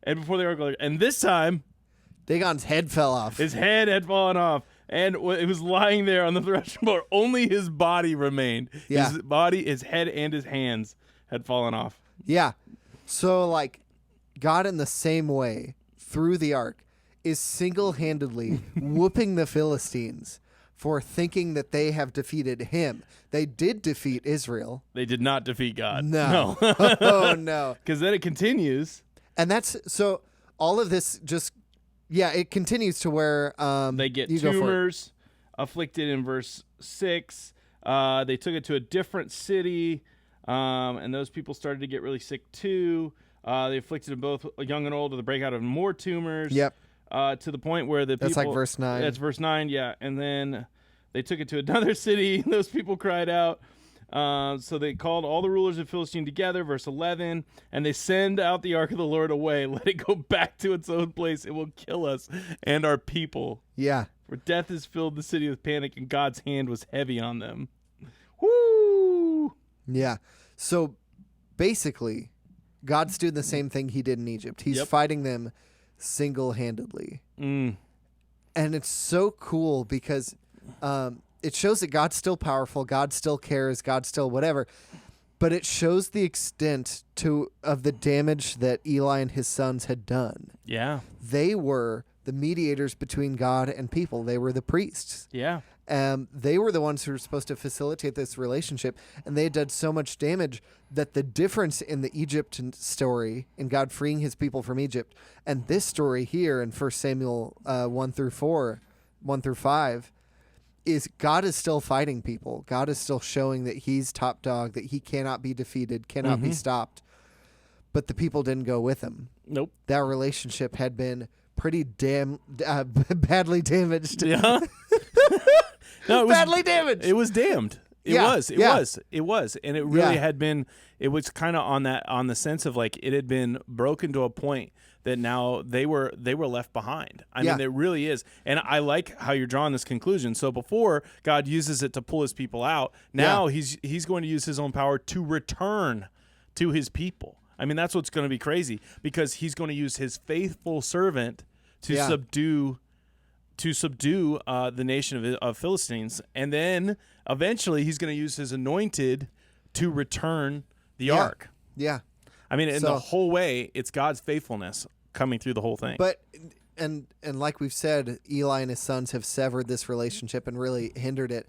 and before the ark of the Lord. And this time, Dagon's head fell off. His head had fallen off, and it was lying there on the threshing floor. Only his body remained. Yeah. His body, his head, and his hands had fallen off. Yeah. So, like, God in the same way, through the ark, is single-handedly whooping the Philistines for thinking that they have defeated him. They did defeat Israel. They did not defeat God. No. Oh, no. Because then it continues. And that's, so all of this just, it continues to where they get tumors afflicted in verse 6. They took it to a different city, and those people started to get really sick too. They afflicted them both young and old with the breakout of more tumors. Yep. To the point where the people... That's like verse 9. That's verse 9, yeah. And then they took it to another city. Those people cried out. So they called all the rulers of Philistine together, verse 11, and they send out the ark of the Lord away. Let it go back to its own place. It will kill us and our people. Yeah. For death has filled the city with panic, and God's hand was heavy on them. Woo! Yeah. So basically, God's doing the same thing he did in Egypt. He's fighting them single-handedly. And it's so cool because it shows that God's still powerful, God still cares, God still whatever, but it shows the extent of the damage that Eli and his sons had done. Yeah. They were the mediators between God and people. They were the priests. Yeah. They were the ones who were supposed to facilitate this relationship, and they had done so much damage that the difference in the Egypt story, in God freeing his people from Egypt, and this story here in 1 Samuel 1 through 5, is God is still fighting people. God is still showing that he's top dog, that he cannot be defeated, cannot be stopped. But the people didn't go with him. Nope. That relationship had been pretty badly damaged. Yeah. No, badly damaged. It was damned. It was. And it really had been, it was kind of on the sense of like it had been broken to a point that now they were left behind. I mean, it really is. And I like how you're drawing this conclusion. So before God uses it to pull his people out, now he's going to use his own power to return to his people. I mean, that's what's going to be crazy, because he's going to use his faithful servant to subdue the nation of Philistines, and then eventually he's going to use his anointed to return the ark. Yeah. I mean, in the whole way, it's God's faithfulness coming through the whole thing. But and like we've said, Eli and his sons have severed this relationship and really hindered it.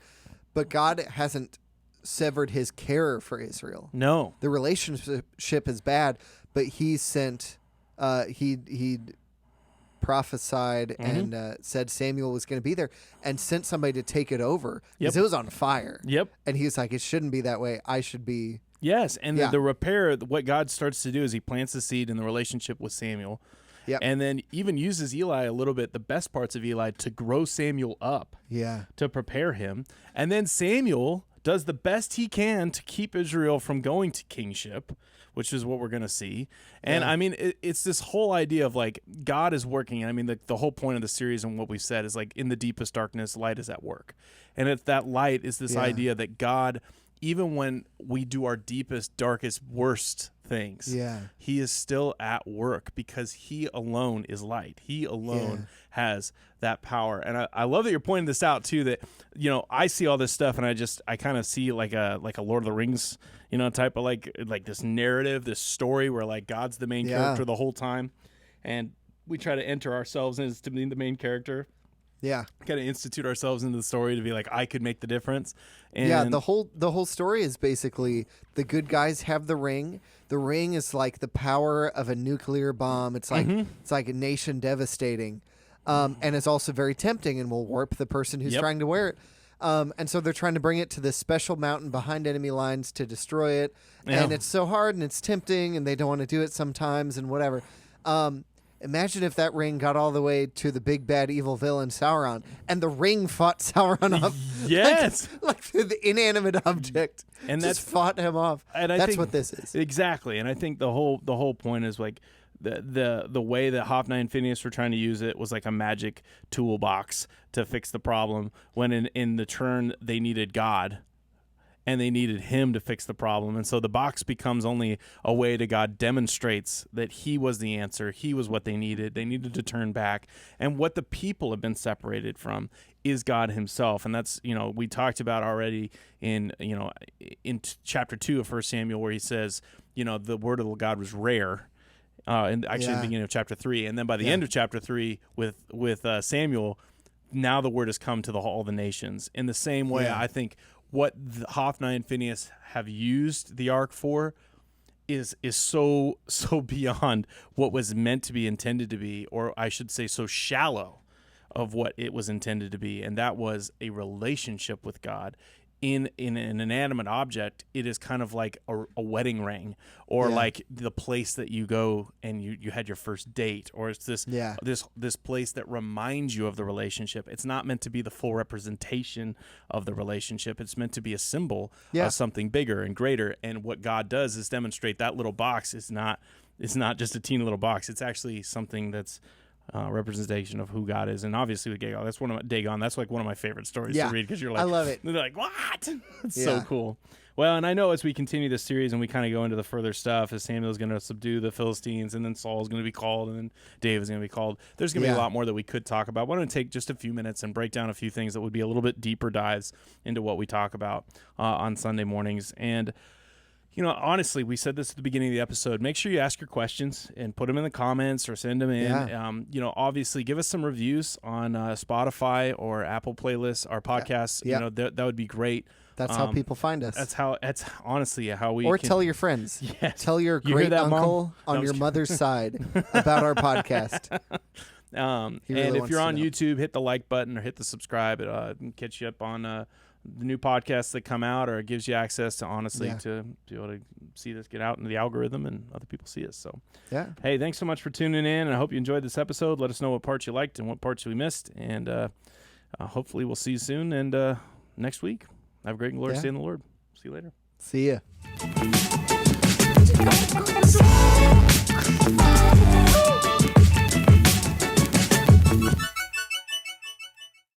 But God hasn't severed his care for Israel. No. The relationship is bad, but he sent he prophesied and said Samuel was going to be there, and sent somebody to take it over because it was on fire. Yep. And he was like, it shouldn't be that way. I should be. Yes. And the repair, what God starts to do is he plants the seed in the relationship with Samuel. Yep. And then even uses Eli a little bit, the best parts of Eli, to grow Samuel up. Yeah. To prepare him. And then Samuel does the best he can to keep Israel from going to kingship, which is what we're going to see. And I mean, it's this whole idea of like God is working. I mean, the whole point of the series and what we've said is like in the deepest darkness, light is at work. And it's that light is this idea that God, even when we do our deepest, darkest, worst things, he is still at work because he alone is light. He alone has that power. And I love that you're pointing this out too, that, you know, I see all this stuff and I kind of see like a Lord of the Rings, you know, type of like this narrative, this story where like God's the main character the whole time. And we try to enter ourselves as to be the main character. Yeah. Kind of institute ourselves into the story to be like, I could make the difference. And yeah, the whole story is basically the good guys have the ring. The ring is like the power of a nuclear bomb. It's like it's like a nation devastating. And it's also very tempting and will warp the person who's trying to wear it. And so they're trying to bring it to this special mountain behind enemy lines to destroy it. Yeah. And it's so hard and it's tempting and they don't want to do it sometimes and whatever. Imagine if that ring got all the way to the big bad evil villain Sauron, and the ring fought Sauron off. Yes, like the inanimate object, and just fought him off. And that's what this is exactly. And I think the whole point is like the way that Hophni and Phineas were trying to use it was like a magic toolbox to fix the problem. When in the turn they needed God. And they needed him to fix the problem. And so the box becomes only a way to God demonstrates that he was the answer. He was what they needed. They needed to turn back. And what the people have been separated from is God himself. And that's, we talked about already in chapter 2 of 1 Samuel where he says, the word of God was rare. And actually in the beginning of chapter 3. And then by the end of chapter 3 with Samuel, now the word has come to all the nations. In the same way, I think what Hophni and Phineas have used the ark for is so beyond what was meant to be intended to be, or I should say so shallow of what it was intended to be, and that was a relationship with God. In an inanimate object, it is kind of like a wedding ring, or like the place that you go and you had your first date, or it's this place that reminds you of the relationship. It's not meant to be the full representation of the relationship. It's meant to be a symbol of something bigger and greater. And what God does is demonstrate that little box is not just a teeny little box. It's actually something that's representation of who God is. And obviously with Dagon, that's like one of my favorite stories to read, because you're like, I love it. They're like, what? It's so cool. Well, and I know as we continue this series and we kind of go into the further stuff, as Samuel's going to subdue the Philistines, and then Saul's going to be called, and then David's going to be called, there's going to be a lot more that we could talk about. Why don't we take just a few minutes and break down a few things that would be a little bit deeper dives into what we talk about on Sunday mornings. And honestly, we said this at the beginning of the episode. Make sure you ask your questions and put them in the comments or send them in. Yeah. Obviously, give us some reviews on Spotify or Apple playlists, our podcasts. Yeah. That would be great. That's how people find us. That's honestly how we. Or tell your friends. Yes. Tell your great uncle on your mother's side about our podcast. And if you're on YouTube, hit the like button or hit the subscribe. It can catch you up on the new podcasts that come out, or it gives you access to to be able to see this get out into the algorithm and other people see us. So hey, thanks so much for tuning in, and I hope you enjoyed this episode. Let us know what parts you liked and what parts we missed, and hopefully we'll see you soon and next week. Have a great and glorious day in the Lord. See you later. See ya.